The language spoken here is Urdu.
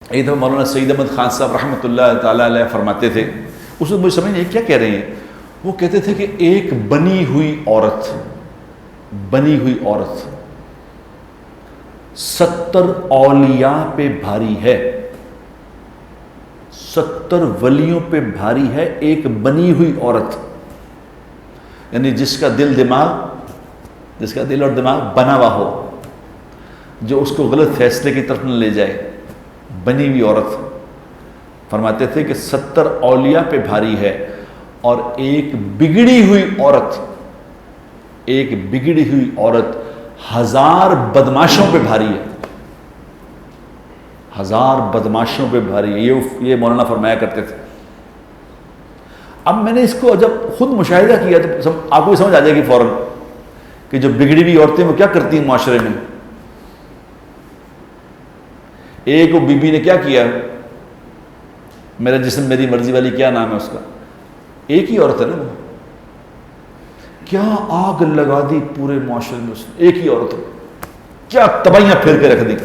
ایک دفعہ مولانا سعید احمد خان صاحب رحمۃ اللہ تعالیٰ علیہ فرماتے تھے، اس وقت مجھے سمجھ نہیں کیا کہہ رہے ہیں، وہ کہتے تھے کہ ایک بنی ہوئی عورت 70 اولیاء پہ بھاری ہے، 70 ولیوں پہ بھاری ہے ایک بنی ہوئی عورت، یعنی جس کا دل اور دماغ بنا ہوا ہو، جو اس کو غلط فیصلے کی طرف نہ لے جائے، بنی ہوئی عورت۔ فرماتے تھے کہ 70 اولیاء پہ بھاری ہے، اور ایک بگڑی ہوئی عورت 1000 بدماشوں پہ بھاری ہے، 1000 بدماشوں پہ بھاری ہے، یہ مولانا فرمایا کرتے تھے۔ اب میں نے اس کو جب خود مشاہدہ کیا تو آپ کو سمجھ آ جائے گی فوراً کہ جو بگڑی ہوئی عورتیں وہ کیا کرتی ہیں معاشرے میں۔ ایک وہ بی بی نے کیا کیا، میرا جسم میری مرضی والی، کیا نام ہے اس کا، ایک ہی عورت ہے نا، وہ کیا آگ لگا دی پورے معاشرے میں، اس نے ایک ہی عورت کیا تباہیاں پھیر کے رکھ دی۔